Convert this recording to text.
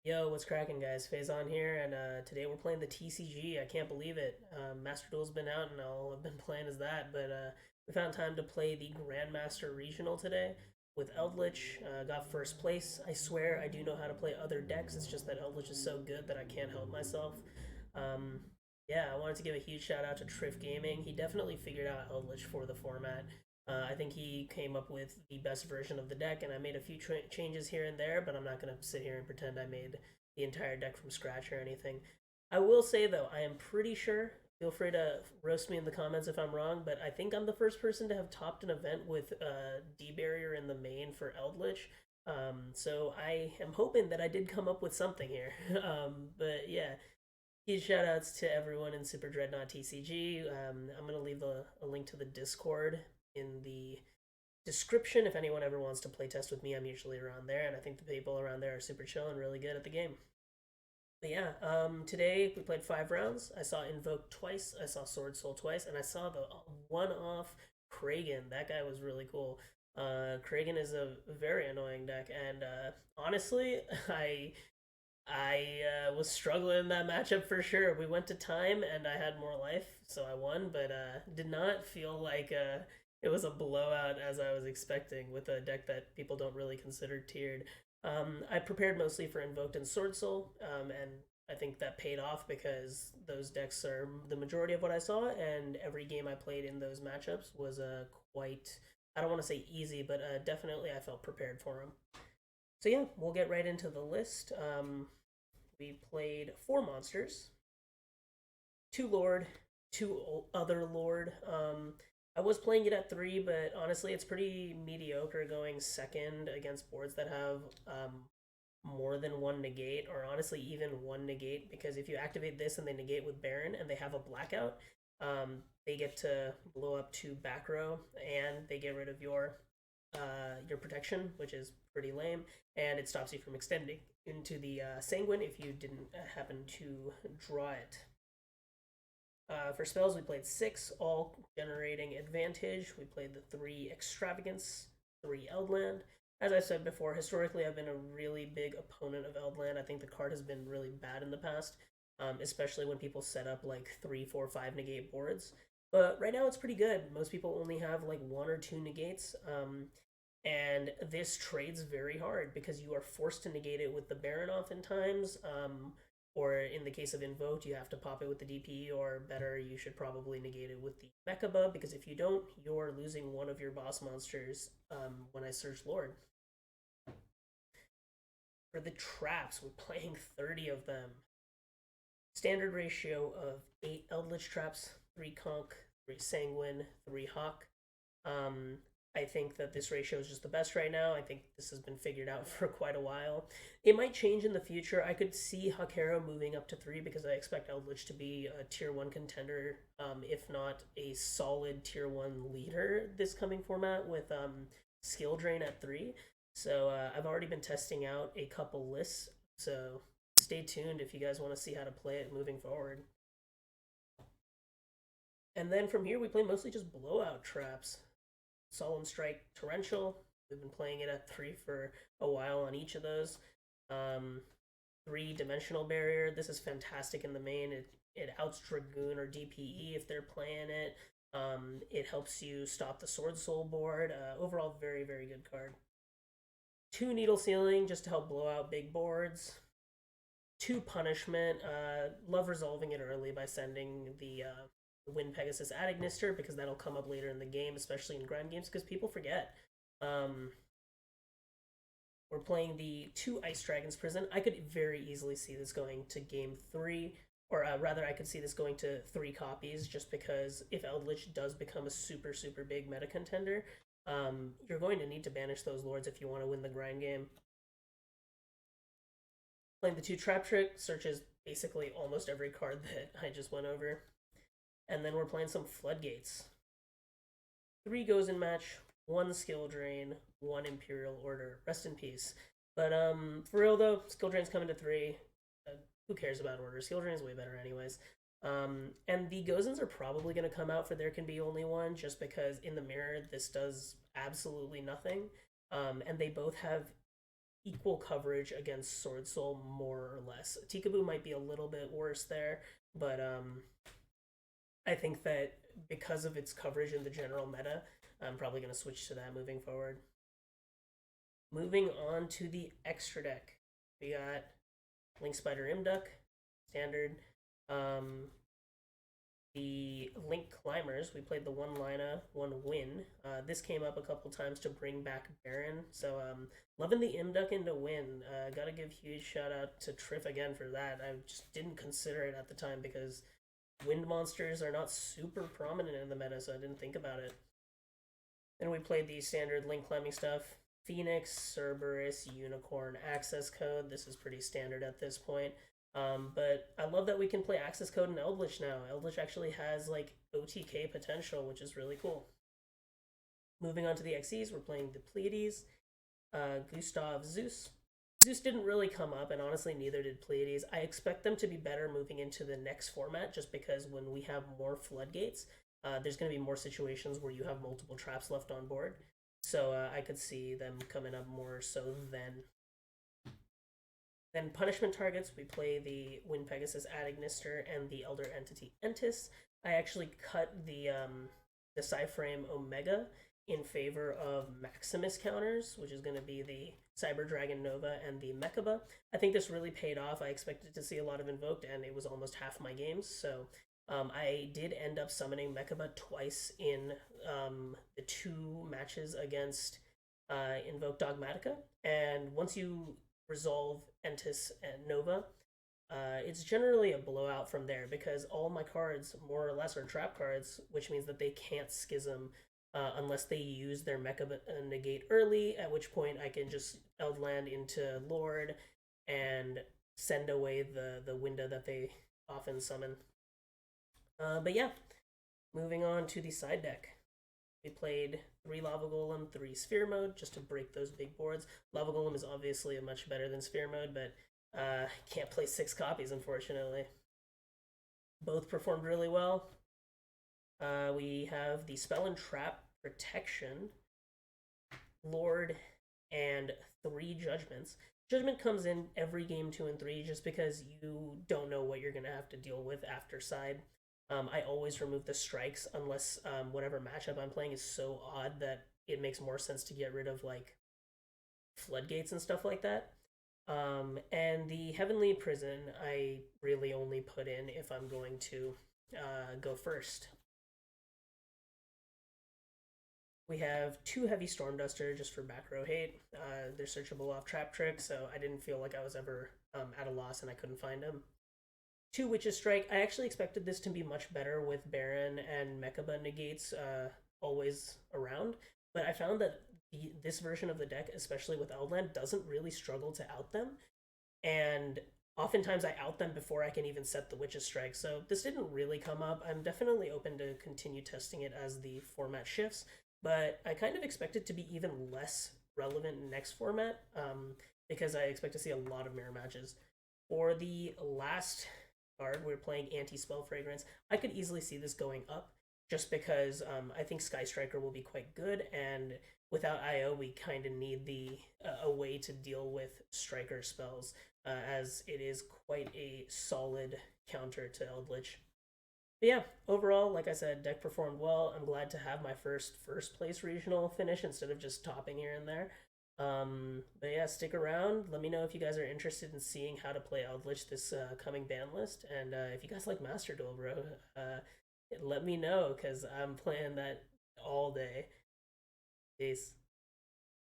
Yo, what's cracking, guys? Faison here, and today we're playing the TCG. I can't believe it. Master Duel's been out, and all I've been playing is that. But we found time to play the Grandmaster Regional today with Eldlich. Got first place. I swear I do know how to play other decks. It's just that Eldlich is so good that I can't help myself. Um, yeah, I wanted to give a huge shout out to Triff Gaming. He definitely figured out Eldlich for the format. I think he came up with the best version of the deck, and I made a few changes here and there, but I'm not going to sit here and pretend I made the entire deck from scratch or anything. I will say, though, I am pretty sure, feel free to roast me in the comments if I'm wrong, but I think I'm the first person to have topped an event with D-Barrier in the main for Eldlich. So I am hoping that I did come up with something here. But yeah, huge shout outs to everyone in Super Dreadnought TCG. I'm going to leave a link to the Discord in the description if anyone ever wants to play test with me. I'm usually around there, and I think the people around there are super chill and really good at the game. But yeah, today we played 5 rounds. I saw Invoke twice, I saw Sword Soul twice, and I saw the one-off Kragan. That guy was really cool. Kragan is a very annoying deck, and honestly, I was struggling in that matchup for sure. We went to time, and I had more life, so I won. But did not feel like it was a blowout as I was expecting with a deck that people don't really consider tiered. I prepared mostly for Invoked and Sword Soul, and I think that paid off because those decks are the majority of what I saw, and every game I played in those matchups was quite. I don't want to say easy, but definitely I felt prepared for them. So yeah, we'll get right into the list. We played 4 monsters, 2 Lord, 2 other Lord. I was playing it at 3, but honestly, it's pretty mediocre going second against boards that have more than one negate, or honestly, even one negate. Because if you activate this and they negate with Baron and they have a blackout, they get to blow up 2 back row and they get rid of your protection, which is pretty lame, and it stops you from extending into the Sanguine if you didn't happen to draw it. For spells, we played 6, all generating advantage. We played the 3 Extravagance, 3 Eldland. As I said before, historically, I've been a really big opponent of Eldland. I think the card has been really bad in the past, especially when people set up like 3, 4, 5 negate boards. But right now, it's pretty good. Most people only have like 1 or 2 negates. And this trades very hard because you are forced to negate it with the Baron oftentimes, or in the case of Invoked, you have to pop it with the DP, or better, you should probably negate it with the Mechaba, because if you don't, you're losing one of your boss monsters when I search Lord. For the traps, we're playing 30 of them. Standard ratio of 8 Eldritch traps, 3 Conch, 3 Sanguine, 3 Hawk. I think that this ratio is just the best right now. I think this has been figured out for quite a while. It might change in the future. I could see Hakero moving up to 3 because I expect Eldritch to be a tier 1 contender, if not a solid tier 1 leader this coming format with skill drain at 3. So I've already been testing out a couple lists. So stay tuned if you guys want to see how to play it moving forward. And then from here, we play mostly just blowout traps. Solemn Strike Torrential. We've been playing it at 3 for a while on each of those. 3 Dimensional Barrier. This is fantastic in the main. It outs Dragoon or DPE if they're playing it. It helps you stop the Sword Soul board. Overall, very, very good card. 2 Needle Sealing just to help blow out big boards. 2 Punishment. Love resolving it early by sending the Wind Pegasus at Ignister, because that'll come up later in the game, especially in grind games, because people forget. We're playing the 2 Ice Dragons Prison. I could very easily see this going to game 3, or rather, I could see this going to 3 copies, just because if Eldritch does become a super, super big meta contender, you're going to need to banish those lords if you want to win the grind game. Playing the 2 Trap Trick searches basically almost every card that I just went over. And then we're playing some Floodgates. 3 goes in match, 1 skill drain, 1 Imperial Order. Rest in peace. But for real though, skill drain's coming to 3. Who cares about order? Skill drain's way better anyways. And the Gozens are probably going to come out for There Can Be Only One, just because in the mirror this does absolutely nothing. And they both have equal coverage against Sword Soul, more or less. Tikaboo might be a little bit worse there, but I think that because of its coverage in the general meta, I'm probably going to switch to that moving forward. Moving on to the extra deck, we got Link Spider Imduck, standard. Um, the Link Climbers, we played the one Lina, one Win. This came up a couple times to bring back Baron, so loving the Imduck into Win. Gotta give huge shout out to Triff again for that. I just didn't consider it at the time because wind monsters are not super prominent in the meta, so I didn't think about it. Then we played the standard Link climbing stuff. Phoenix, Cerberus, Unicorn, Access Code. This is pretty standard at this point. But I love that we can play Access Code in Eldlich now. Eldlich actually has like OTK potential, which is really cool. Moving on to the XEs, we're playing the Pleiades, Gustav, Zeus. Zeus didn't really come up, and honestly, neither did Pleiades. I expect them to be better moving into the next format, just because when we have more floodgates, there's going to be more situations where you have multiple traps left on board. So I could see them coming up more so then. Then punishment targets, we play the Wind Pegasus Adagnister and the Elder Entity Entis. I actually cut the Psyframe Omega in favor of Maximus counters, which is going to be the Cyber Dragon Nova and the Mechaba. I think this really paid off. I expected to see a lot of Invoked, and it was almost half my games, so I did end up summoning Mechaba twice in the 2 matches against Invoke Dogmatica, and once you resolve Entis and Nova, it's generally a blowout from there because all my cards, more or less, are trap cards, which means that they can't Schism unless they use their Mecha negate early, at which point I can just Eldland into Lord and send away the window that they often summon. But yeah, moving on to the side deck. We played 3 Lava Golem, 3 Sphere Mode, just to break those big boards. Lava Golem is obviously much better than Sphere Mode, but can't play 6 copies, unfortunately. Both performed really well. We have the Spell and Trap Protection, Lord, and 3 Judgments. Judgment comes in every game 2 and 3 just because you don't know what you're going to have to deal with after side. I always remove the strikes unless whatever matchup I'm playing is so odd that it makes more sense to get rid of like floodgates and stuff like that. And the Heavenly Prison I really only put in if I'm going to go first. We have 2 Heavy Storm Duster just for back row hate. They're searchable off Trap Trick, so I didn't feel like I was ever at a loss and I couldn't find them. 2 Witch's Strike. I actually expected this to be much better with Baron and Mechaba negates always around, but I found that this version of the deck, especially with Eldland, doesn't really struggle to out them, and oftentimes I out them before I can even set the Witch's Strike, so this didn't really come up. I'm definitely open to continue testing it as the format shifts, but I kind of expect it to be even less relevant in next format, because I expect to see a lot of mirror matches. For the last card, we're playing Anti-Spell Fragrance. I could easily see this going up just because I think Sky Striker will be quite good, and without IO, we kind of need a way to deal with Striker spells, as it is quite a solid counter to Eldlich. But yeah, overall, like I said, deck performed well. I'm glad to have my first place regional finish instead of just topping here and there. But yeah, stick around. Let me know if you guys are interested in seeing how to play Eldlich this coming ban list, and if you guys like Master Duel, bro, let me know because I'm playing that all day. Peace.